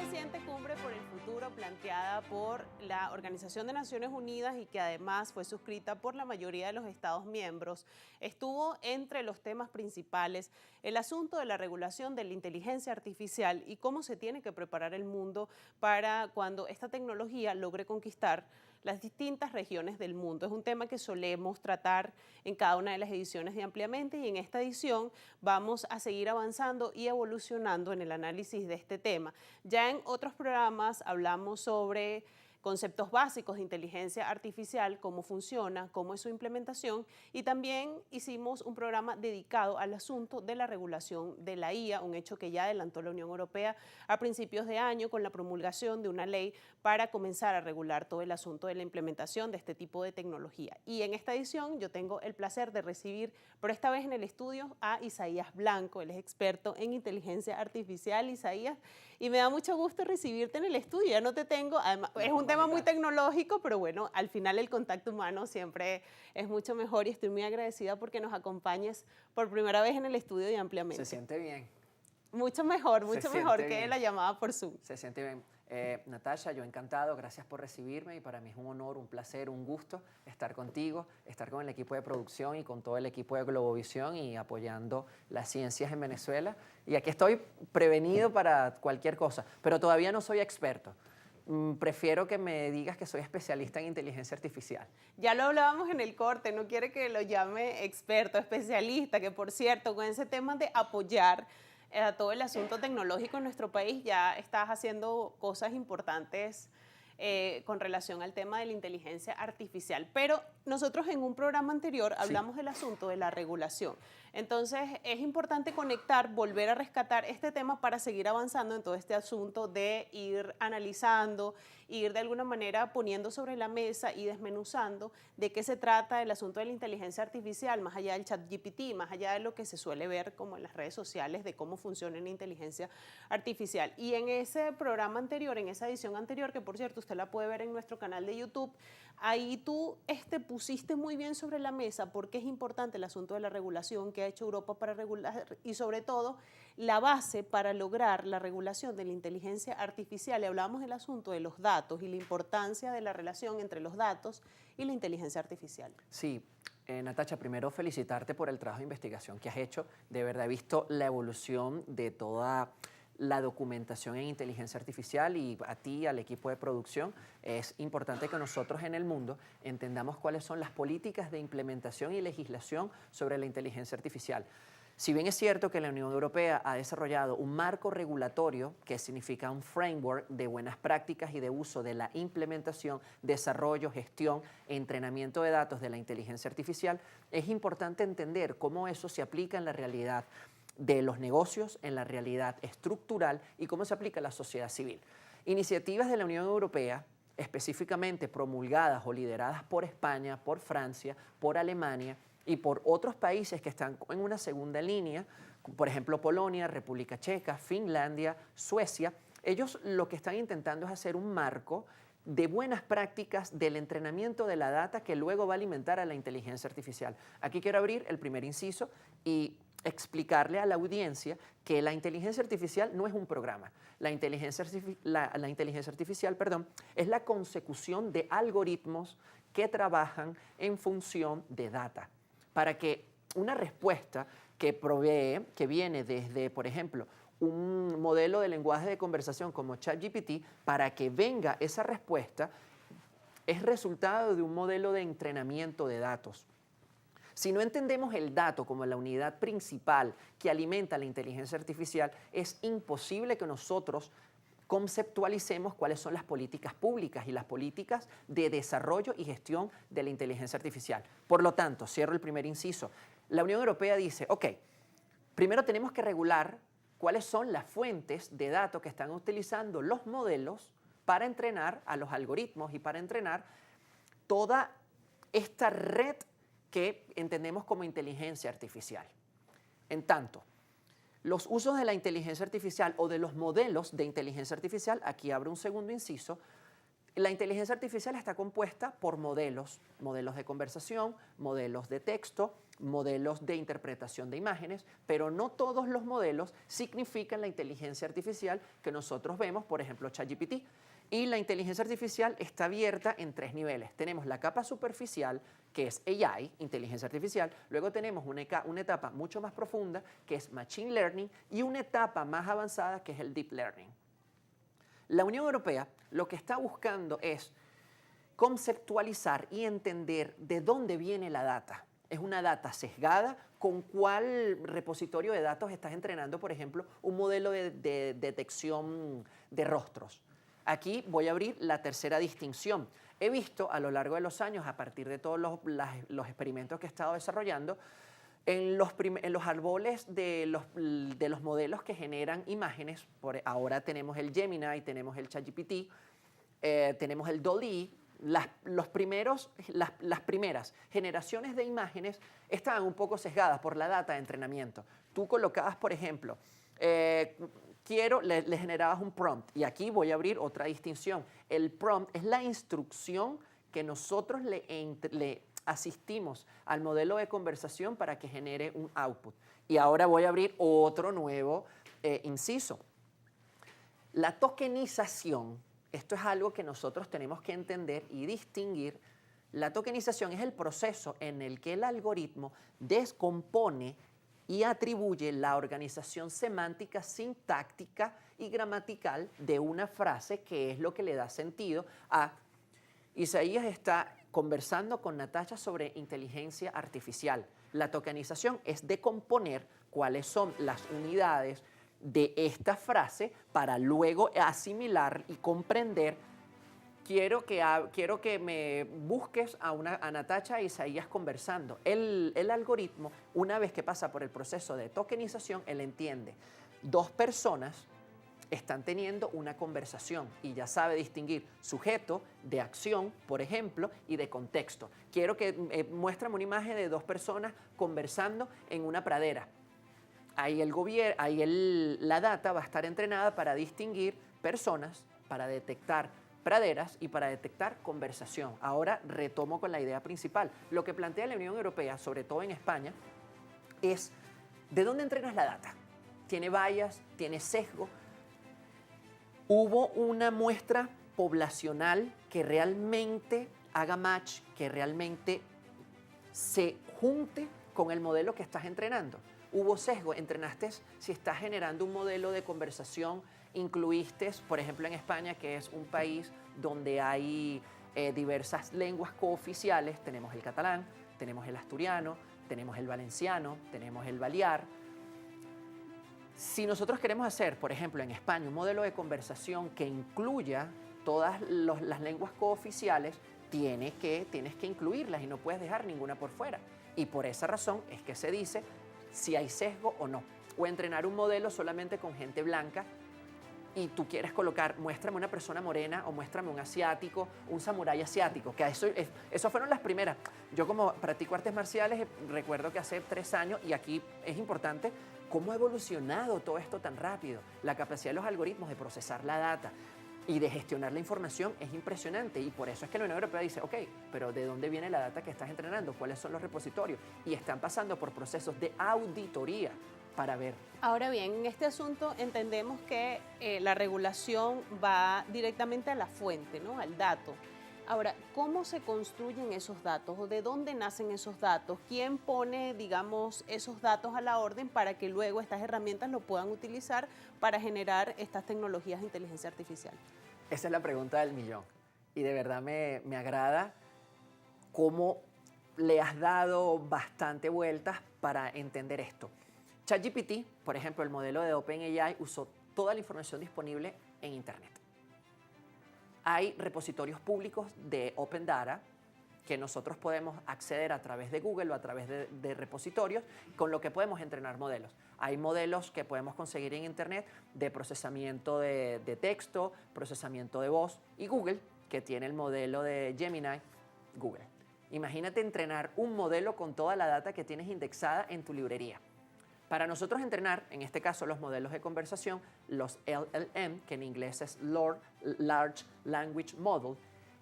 reciente cumbre por el futuro planteada por la Organización de Naciones Unidas y que además fue suscrita por la mayoría de los Estados miembros, estuvo entre los temas principales el asunto de la regulación de la inteligencia artificial y cómo se tiene que preparar el mundo para cuando esta tecnología logre conquistar las distintas regiones del mundo. Es un tema que solemos tratar en cada una de las ediciones de Ampliamente y en esta edición vamos a seguir avanzando y evolucionando en el análisis de este tema. Ya en otros programas hablamos sobre conceptos básicos de inteligencia artificial, cómo funciona, cómo es su implementación, y también hicimos un programa dedicado al asunto de la regulación de la IA, un hecho que ya adelantó la Unión Europea a principios de año con la promulgación de una ley para comenzar a regular todo el asunto de la implementación de este tipo de tecnología. Y en esta edición yo tengo el placer de recibir, por esta vez en el estudio, a Isaías Blanco. Él es experto en inteligencia artificial. Isaías, y me da mucho gusto recibirte en el estudio. Ya no te tengo, además, es un tema muy tecnológico, pero bueno, al final el contacto humano siempre es mucho mejor y estoy muy agradecida porque nos acompañes por primera vez en el estudio de Ampliamente. Se siente bien. Mucho mejor que la llamada por Zoom. Se siente bien. Natasha, yo encantado, gracias por recibirme y para mí es un honor, un placer, un gusto estar contigo, estar con el equipo de producción y con todo el equipo de Globovisión y apoyando las ciencias en Venezuela. Y aquí estoy prevenido para cualquier cosa, pero todavía no soy experto. Prefiero que me digas que soy especialista en inteligencia artificial. Ya lo hablábamos en el corte, no quiere que lo llame experto, especialista, que por cierto, con ese tema de apoyar todo el asunto tecnológico en nuestro país, ya estás haciendo cosas importantes con relación al tema de la inteligencia artificial. Pero nosotros en un programa anterior hablamos del asunto de la regulación. Entonces es importante conectar, volver a rescatar este tema para seguir avanzando en todo este asunto de ir analizando, ir de alguna manera poniendo sobre la mesa y desmenuzando de qué se trata el asunto de la inteligencia artificial, más allá del ChatGPT, más allá de lo que se suele ver como en las redes sociales de cómo funciona la inteligencia artificial. Y en ese programa anterior, en esa edición anterior, que por cierto usted la puede ver en nuestro canal de YouTube, ahí tú pusiste muy bien sobre la mesa por qué es importante el asunto de la regulación que ha hecho Europa para regular y sobre todo la base para lograr la regulación de la inteligencia artificial. Y hablábamos del asunto de los datos y la importancia de la relación entre los datos y la inteligencia artificial. Sí, Natasha, primero felicitarte por el trabajo de investigación que has hecho. De verdad he visto la evolución de toda la documentación en inteligencia artificial y a ti, al equipo de producción, es importante que nosotros en el mundo entendamos cuáles son las políticas de implementación y legislación sobre la inteligencia artificial. Si bien es cierto que la Unión Europea ha desarrollado un marco regulatorio que significa un framework de buenas prácticas y de uso de la implementación, desarrollo, gestión e entrenamiento de datos de la inteligencia artificial, es importante entender cómo eso se aplica en la realidad de los negocios, en la realidad estructural y cómo se aplica a la sociedad civil. Iniciativas de la Unión Europea, específicamente promulgadas o lideradas por España, por Francia, por Alemania y por otros países que están en una segunda línea, por ejemplo Polonia, República Checa, Finlandia, Suecia, ellos lo que están intentando es hacer un marco de buenas prácticas del entrenamiento de la data que luego va a alimentar a la inteligencia artificial. Aquí quiero abrir el primer inciso y explicarle a la audiencia que la inteligencia artificial no es un programa. La inteligencia artificial, es la consecución de algoritmos que trabajan en función de data. Para que una respuesta que provee, que viene desde, por ejemplo, un modelo de lenguaje de conversación como ChatGPT, para que venga esa respuesta, es resultado de un modelo de entrenamiento de datos. Si no entendemos el dato como la unidad principal que alimenta la inteligencia artificial, es imposible que nosotros conceptualicemos cuáles son las políticas públicas y las políticas de desarrollo y gestión de la inteligencia artificial. Por lo tanto, cierro el primer inciso. La Unión Europea dice, ok, primero tenemos que regular cuáles son las fuentes de datos que están utilizando los modelos para entrenar a los algoritmos y para entrenar toda esta red que entendemos como inteligencia artificial. En tanto, los usos de la inteligencia artificial o de los modelos de inteligencia artificial, aquí abro un segundo inciso, La inteligencia artificial está compuesta por modelos, modelos de conversación, modelos de texto, modelos de interpretación de imágenes, pero no todos los modelos significan la inteligencia artificial que nosotros vemos, por ejemplo, ChatGPT. Y la inteligencia artificial está abierta en 3 niveles. Tenemos la capa superficial, que es AI, inteligencia artificial. Luego tenemos una etapa mucho más profunda, que es Machine Learning, y una etapa más avanzada, que es el Deep Learning. La Unión Europea lo que está buscando es conceptualizar y entender de dónde viene la data. Es una data sesgada. ¿Con cuál repositorio de datos estás entrenando, por ejemplo, un modelo de detección de rostros? Aquí voy a abrir la tercera distinción. He visto a lo largo de los años, a partir de todos los experimentos que he estado desarrollando, en los árboles de los modelos que generan imágenes, ahora tenemos el Gemini, tenemos el ChatGPT, tenemos el DALL-E. Las primeras generaciones de imágenes estaban un poco sesgadas por la data de entrenamiento. Tú colocabas, por ejemplo, le generabas un prompt, y aquí voy a abrir otra distinción. El prompt es la instrucción que nosotros le asistimos al modelo de conversación para que genere un output. Y ahora voy a abrir otro nuevo inciso. La tokenización, esto es algo que nosotros tenemos que entender y distinguir. La tokenización es el proceso en el que el algoritmo descompone y atribuye la organización semántica, sintáctica y gramatical de una frase, que es lo que le da sentido a... Isaías está conversando con Natasha sobre inteligencia artificial. La tokenización es decomponer cuáles son las unidades de esta frase para luego asimilar y comprender. Quiero que me busques a Natasha e Isaías conversando. El algoritmo, una vez que pasa por el proceso de tokenización, él entiende. 2 personas están teniendo una conversación y ya sabe distinguir sujeto de acción, por ejemplo, y de contexto. Quiero que muéstrame una imagen de 2 personas conversando en una pradera. Ahí la data va a estar entrenada para distinguir personas, para detectar praderas y para detectar conversación. Ahora retomo con la idea principal. Lo que plantea la Unión Europea, sobre todo en España, es ¿de dónde entrenas la data? ¿Tiene bias? ¿Tiene sesgo? ¿Hubo una muestra poblacional que realmente haga match, que realmente se junte con el modelo que estás entrenando? ¿Hubo sesgo? ¿Entrenaste? Si estás generando un modelo de conversación, incluiste, por ejemplo, en España, que es un país donde hay diversas lenguas cooficiales, tenemos el catalán, tenemos el asturiano, tenemos el valenciano, tenemos el balear. Si nosotros queremos hacer, por ejemplo, en España, un modelo de conversación que incluya todas las lenguas cooficiales, tienes que incluirlas y no puedes dejar ninguna por fuera. Y por esa razón es que se dice si hay sesgo o no. O entrenar un modelo solamente con gente blanca y tú quieres colocar, muéstrame una persona morena o muéstrame un asiático, un samurái asiático, que eso fueron las primeras. Yo, como practico artes marciales, recuerdo que hace 3 años, y aquí es importante cómo ha evolucionado todo esto tan rápido. La capacidad de los algoritmos de procesar la data y de gestionar la información es impresionante, y por eso es que la Unión Europea dice, ok, pero ¿de dónde viene la data que estás entrenando? ¿Cuáles son los repositorios? Y están pasando por procesos de auditoría para ver. Ahora bien, en este asunto entendemos que la regulación va directamente a la fuente, ¿no? Al dato. Ahora, ¿cómo se construyen esos datos o de dónde nacen esos datos? ¿Quién pone, digamos, esos datos a la orden para que luego estas herramientas lo puedan utilizar para generar estas tecnologías de inteligencia artificial? Esa es la pregunta del millón. Y de verdad me agrada cómo le has dado bastante vueltas para entender esto. ChatGPT, por ejemplo, el modelo de OpenAI, usó toda la información disponible en Internet. Hay repositorios públicos de Open Data que nosotros podemos acceder a través de Google o a través de repositorios, con lo que podemos entrenar modelos. Hay modelos que podemos conseguir en Internet de procesamiento de texto, procesamiento de voz, y Google, que tiene el modelo de Gemini, Imagínate entrenar un modelo con toda la data que tienes indexada en tu librería. Para nosotros entrenar, en este caso los modelos de conversación, los LLM, que en inglés es Large Language Model,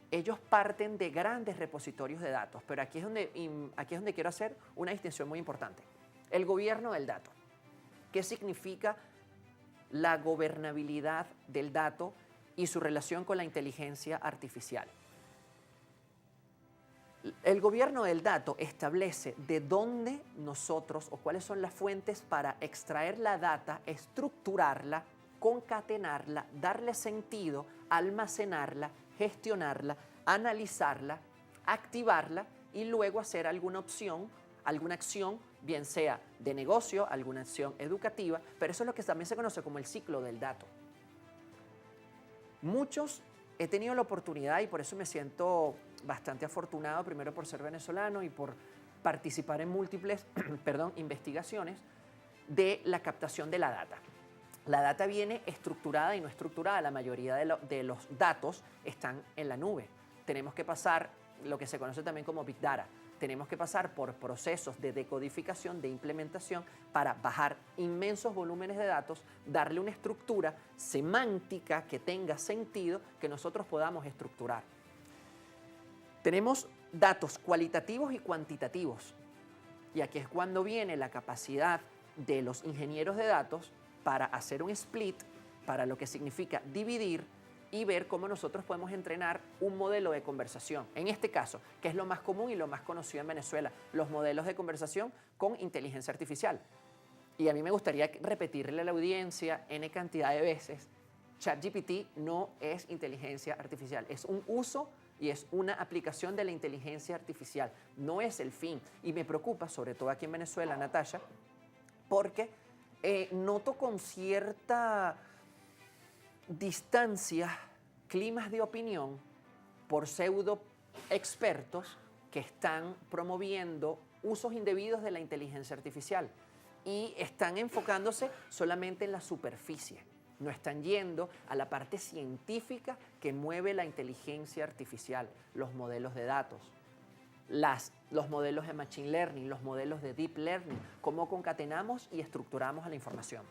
ellos parten de grandes repositorios de datos, pero aquí es donde quiero hacer una distinción muy importante. El gobierno del dato. ¿Qué significa la gobernabilidad del dato y su relación con la inteligencia artificial? El gobierno del dato establece de dónde nosotros o cuáles son las fuentes para extraer la data, estructurarla, concatenarla, darle sentido, almacenarla, gestionarla, analizarla, activarla y luego hacer alguna acción, bien sea de negocio, alguna acción educativa, pero eso es lo que también se conoce como el ciclo del dato. He tenido la oportunidad y por eso me siento bastante afortunado, primero por ser venezolano y por participar en múltiples investigaciones de la captación de la data. La data viene estructurada y no estructurada. La mayoría de los datos están en la nube. Tenemos que pasar lo que se conoce también como Big Data. Tenemos que pasar por procesos de decodificación, de implementación, para bajar inmensos volúmenes de datos, darle una estructura semántica que tenga sentido, que nosotros podamos estructurar. Tenemos datos cualitativos y cuantitativos. Y aquí es cuando viene la capacidad de los ingenieros de datos para hacer un split, para lo que significa dividir y ver cómo nosotros podemos entrenar un modelo de conversación. En este caso, que es lo más común y lo más conocido en Venezuela, los modelos de conversación con inteligencia artificial. Y a mí me gustaría repetirle a la audiencia N cantidad de veces, ChatGPT no es inteligencia artificial, es un uso y es una aplicación de la inteligencia artificial, no es el fin. Y me preocupa, sobre todo aquí en Venezuela, Natasha, porque noto con cierta distancia climas de opinión por pseudo expertos que están promoviendo usos indebidos de la inteligencia artificial y están enfocándose solamente en la superficie. No están yendo a la parte científica que mueve la inteligencia artificial, los modelos de datos, los modelos de Machine Learning, los modelos de Deep Learning, cómo concatenamos y estructuramos a la información.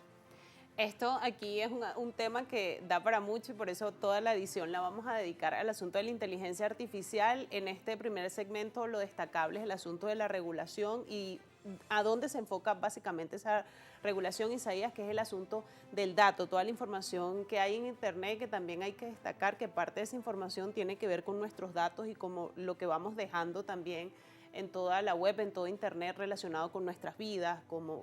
Esto aquí es un tema que da para mucho y por eso toda la edición la vamos a dedicar al asunto de la inteligencia artificial. En este primer segmento lo destacable es el asunto de la regulación y a dónde se enfoca básicamente esa regulación, Isaías, que es el asunto del dato, toda la información que hay en Internet, que también hay que destacar que parte de esa información tiene que ver con nuestros datos y como lo que vamos dejando también en toda la web, en todo Internet relacionado con nuestras vidas, con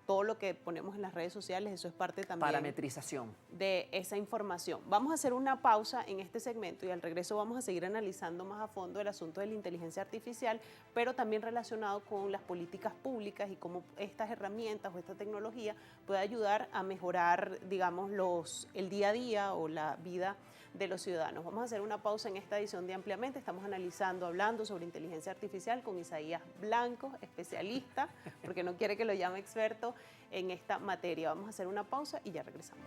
todo lo que ponemos en las redes sociales, eso es parte también parametrización de esa información. Vamos a hacer una pausa en este segmento y al regreso vamos a seguir analizando más a fondo el asunto de la inteligencia artificial, pero también relacionado con las políticas públicas y cómo estas herramientas o esta tecnología puede ayudar a mejorar, digamos, el día a día o la vida de los ciudadanos. Vamos a hacer una pausa en esta edición de Ampliamente. Estamos hablando sobre inteligencia artificial con Isaías Blanco, especialista, porque no quiere que lo llame experto en esta materia. Vamos a hacer una pausa y ya regresamos.